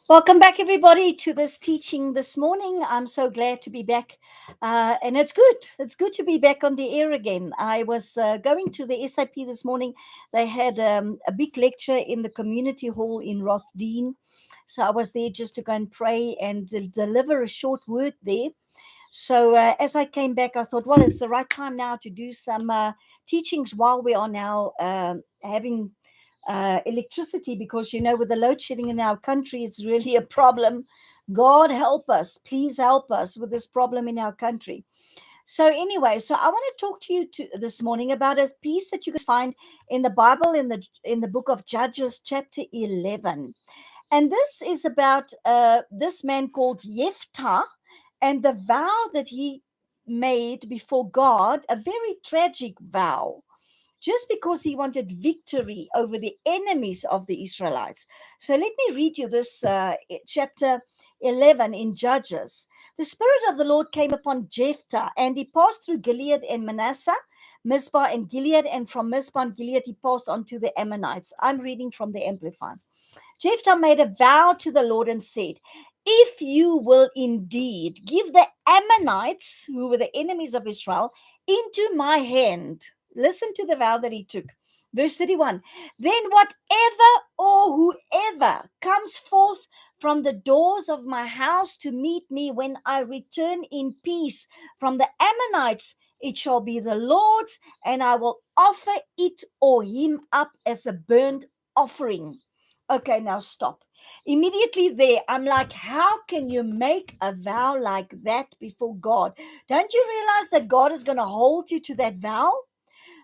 Welcome back, everybody, to this teaching this morning. I'm so glad to be back, and it's good. It's good to be back on the air again. I was going to the SIP this morning. They had a big lecture in the community hall in Rothdene, so I was there just to go and pray and deliver a short word there. So as I came back, I thought, well, it's the right time now to do some teachings while we are now having electricity, because with the load shedding in our country, it's really a problem. God help us, please help us with this problem in our country. So anyway, so I want to talk to you this morning about a piece that you can find in the Bible, in the book of Judges, chapter 11. And this is about this man called Jephthah and the vow that he made before God, a very tragic vow, just because he wanted victory over the enemies of the Israelites. So let me read you this chapter 11 in Judges. The Spirit of the Lord came upon Jephthah, and he passed through Gilead and Manasseh, Mizpah and Gilead, and from Mizpah and Gilead he passed on to the Ammonites. I'm reading from the Amplified. Jephthah made a vow to the Lord and said, if you will indeed give the Ammonites, who were the enemies of Israel, into my hand. Listen to the vow that he took. Verse 31, then whatever or whoever comes forth from the doors of my house to meet me when I return in peace from the Ammonites, it shall be the Lord's, and I will offer it or him up as a burnt offering. Okay, now stop. Immediately there, I'm like, how can you make a vow like that before God? Don't you realize that God is going to hold you to that vow?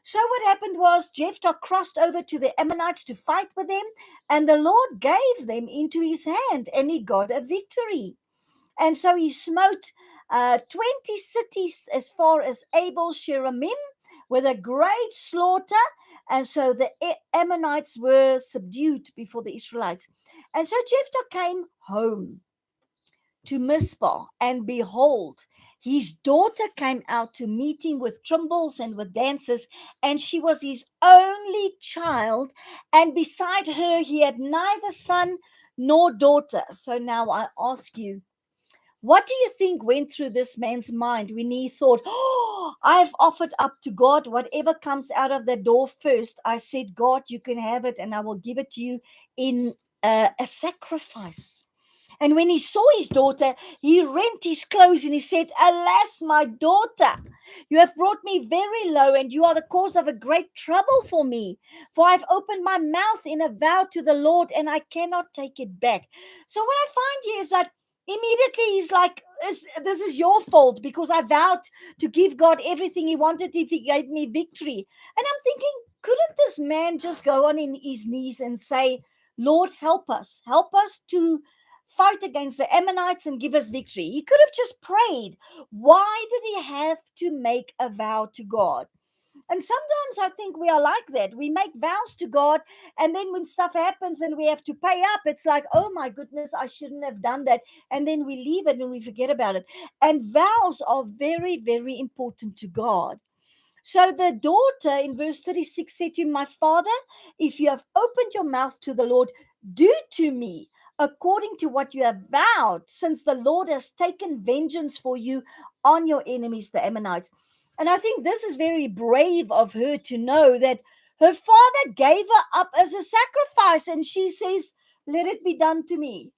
So what happened was Jephthah crossed over to the Ammonites to fight with them, and the Lord gave them into his hand, and he got a victory. And so he smote 20 cities as far as Abel Sheramim with a great slaughter. And so the Ammonites were subdued before the Israelites. And so Jephthah came home to Mizpah, and behold, his daughter came out to meet him with timbrels and with dances, and she was his only child, and beside her he had neither son nor daughter. So now I ask you, what do you think went through this man's mind when he thought, oh, I've offered up to God whatever comes out of the door first? I said, God, you can have it, and I will give it to you in a sacrifice. And when he saw his daughter, he rent his clothes and he said, alas, my daughter, you have brought me very low, and you are the cause of a great trouble for me. For I've opened my mouth in a vow to the Lord, and I cannot take it back. So what I find here is that immediately he's like, this is your fault, because I vowed to give God everything he wanted if he gave me victory. And I'm thinking, couldn't this man just go on in his knees and say, Lord, help us to fight against the Ammonites and give us victory? He could have just prayed. Why did he have to make a vow to God? And sometimes I think we are like that. We make vows to God, and then when stuff happens and we have to pay up, it's like, oh my goodness, I shouldn't have done that. And then we leave it and we forget about it. And vows are very, very important to God. So the daughter in verse 36 said to him, my father, if you have opened your mouth to the Lord, do to me according to what you have vowed, since the Lord has taken vengeance for you on your enemies, the Ammonites. And I think this is very brave of her to know that her father gave her up as a sacrifice, and she says, let it be done to me.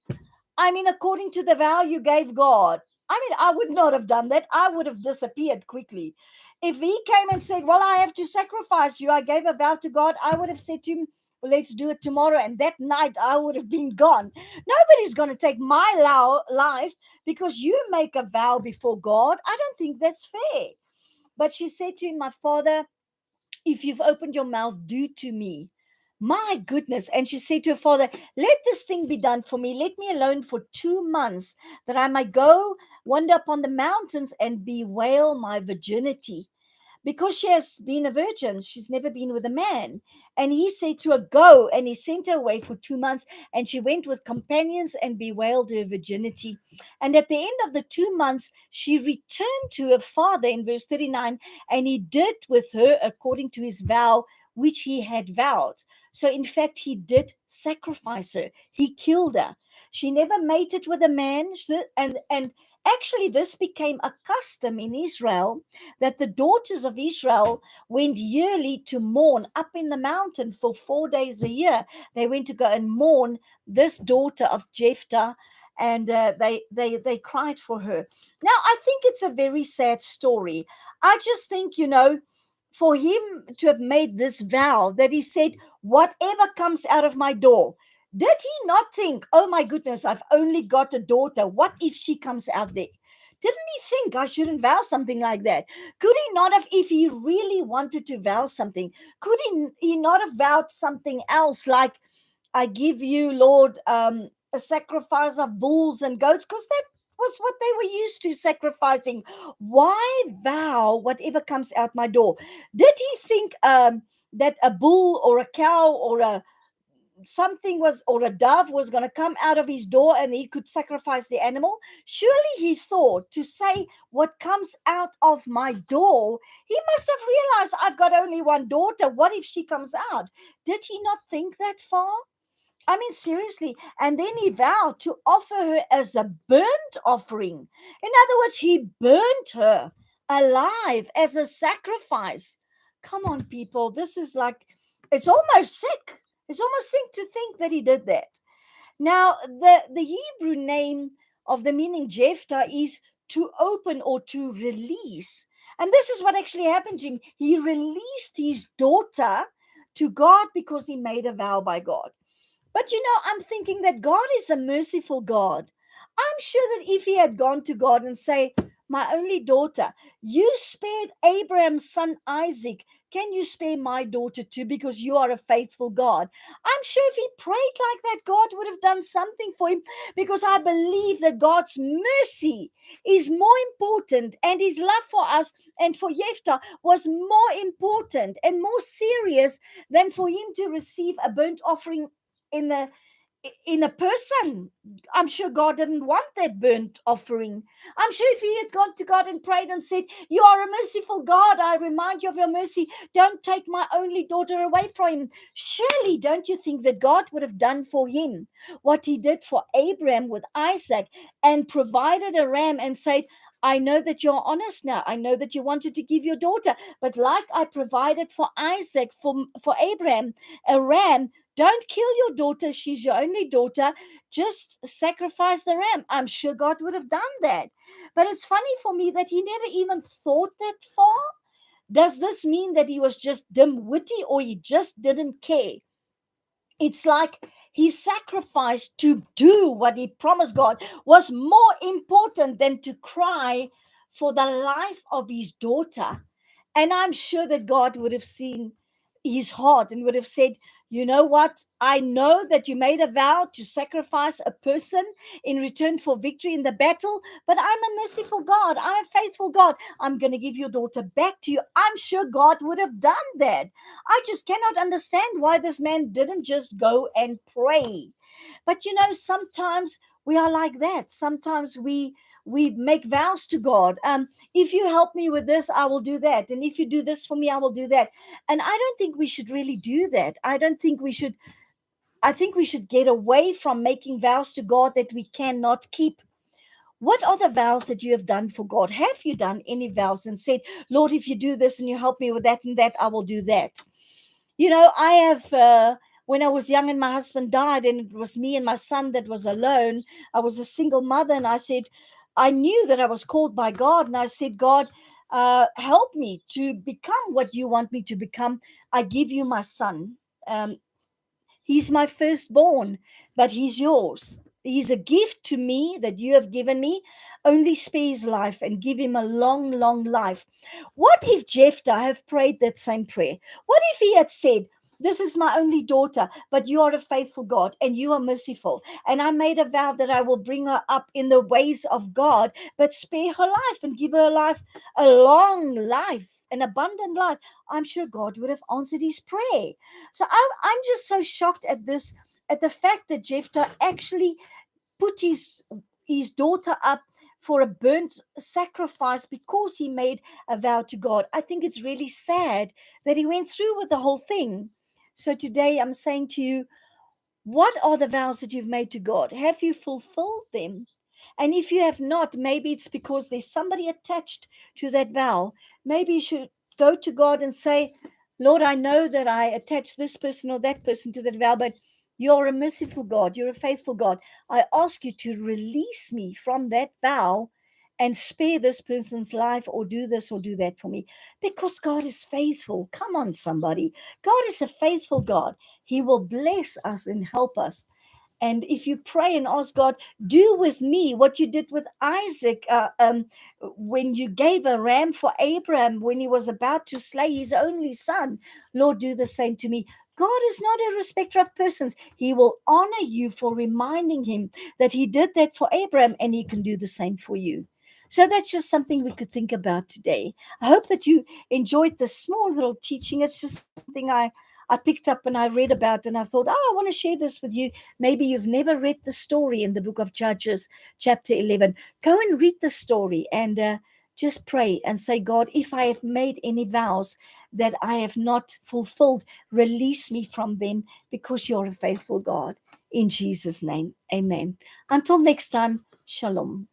I mean, according to the vow you gave God. I mean, I would not have done that. I would have disappeared quickly. If he came and said, well, I have to sacrifice you, I gave a vow to God, I would have said to him, well, let's do it tomorrow. And that night I would have been gone. Nobody's going to take my life because you make a vow before God. I don't think that's fair. But she said to him, my father, if you've opened your mouth, do to me. My goodness. And she said to her father, let this thing be done for me. Let me alone for 2 months, that I might go wander upon the mountains and bewail my virginity. Because she has been a virgin, she's never been with a man. And he said to her, go. And he sent her away for 2 months. And she went with companions and bewailed her virginity. And at the end of the 2 months, she returned to her father in verse 39. And he did with her according to his vow, which he had vowed. So in fact, he did sacrifice her. He killed her. She never mated with a man. And actually, this became a custom in Israel, that the daughters of Israel went yearly to mourn up in the mountain for 4 days a year. They went to go and mourn this daughter of Jephthah, and they cried for her. Now, I think it's a very sad story. I just think, for him to have made this vow, that he said, whatever comes out of my door, did he not think, oh my goodness, I've only got a daughter, what if she comes out there? Didn't he think I shouldn't vow something like that? Could he not have, if he really wanted to vow something, could he not have vowed something else, like, I give you, Lord, a sacrifice of bulls and goats, because that was what they were used to sacrificing. Why vow whatever comes out my door? Did he think that a bull or a cow or a something was, or a dove was going to come out of his door and he could sacrifice the animal? Surely he thought, to say what comes out of my door, he must have realized, I've got only one daughter, what if she comes out? Did he not think that far? I mean, seriously. And then he vowed to offer her as a burnt offering. In other words, he burnt her alive as a sacrifice. Come on, people. This is like, it's almost sick. It's almost sick to think that he did that. Now, the Hebrew name of the meaning Jephthah is to open or to release. And this is what actually happened to him. He released his daughter to God because he made a vow by God. But I'm thinking that God is a merciful God. I'm sure that if he had gone to God and say, my only daughter, you spared Abraham's son Isaac, can you spare my daughter too, because you are a faithful God? I'm sure if he prayed like that, God would have done something for him, because I believe that God's mercy is more important, and his love for us and for Jephthah was more important and more serious than for him to receive a burnt offering in the in a person. I'm sure God didn't want that burnt offering. I'm sure if he had gone to God and prayed and said, you are a merciful God, I remind you of your mercy, don't take my only daughter away from him, surely don't you think that God would have done for him what he did for Abraham with Isaac, and provided a ram and said, I know that you're honest now. I know that you wanted to give your daughter, but like I provided for Isaac, for Abraham, a ram, don't kill your daughter. She's your only daughter. Just sacrifice the ram. I'm sure God would have done that. But it's funny for me that he never even thought that far. Does this mean that he was just dim-witty, or he just didn't care? It's like his sacrifice to do what he promised God was more important than to cry for the life of his daughter. And I'm sure that God would have seen his heart and would have said, you know what? I know that you made a vow to sacrifice a person in return for victory in the battle, but I'm a merciful God. I'm a faithful God. I'm going to give your daughter back to you. I'm sure God would have done that. I just cannot understand why this man didn't just go and pray. But sometimes we are like that. Sometimes we make vows to God. If you help me with this, I will do that. And if you do this for me, I will do that. And I don't think we should really do that. I don't think we should. I think we should get away from making vows to God that we cannot keep. What are the vows that you have done for God? Have you done any vows and said, Lord, if you do this and you help me with that and that, I will do that? I have, when I was young and my husband died and it was me and my son that was alone, I was a single mother, and I said, I knew that I was called by God, and I said, God, help me to become what you want me to become. I give you my son. He's my firstborn, but he's yours. He's a gift to me that you have given me. Only spare his life and give him a long, long life. What if Jephthah have prayed that same prayer? What if he had said, this is my only daughter, but you are a faithful God and you are merciful. And I made a vow that I will bring her up in the ways of God, but spare her life and give her life, a long life, an abundant life. I'm sure God would have answered his prayer. So I'm just so shocked at this, at the fact that Jephthah actually put his daughter up for a burnt sacrifice because he made a vow to God. I think it's really sad that he went through with the whole thing. So today I'm saying to you, What are the vows that you've made to God? Have you fulfilled them? And if you have not, maybe it's because there's somebody attached to that vow. Maybe you should go to God and say, Lord, I know that I attached this person or that person to that vow, but you're a merciful God. You're a faithful God. I ask you to release me from that vow and spare this person's life, or do this or do that for me, because God is faithful. Come on, somebody. God is a faithful God. He will bless us and help us. And if you pray and ask God, do with me what you did with Isaac, when you gave a ram for Abraham when he was about to slay his only son, Lord, do the same to me. God is not a respecter of persons. He will honor you for reminding him that he did that for Abraham, and he can do the same for you. So that's just something we could think about today. I hope that you enjoyed this small little teaching. It's just something I picked up and I read about, and I thought, I want to share this with you. Maybe you've never read the story in the book of Judges, chapter 11. Go and read the story and just pray and say, God, if I have made any vows that I have not fulfilled, release me from them, because you're a faithful God. In Jesus' name, amen. Until next time, shalom.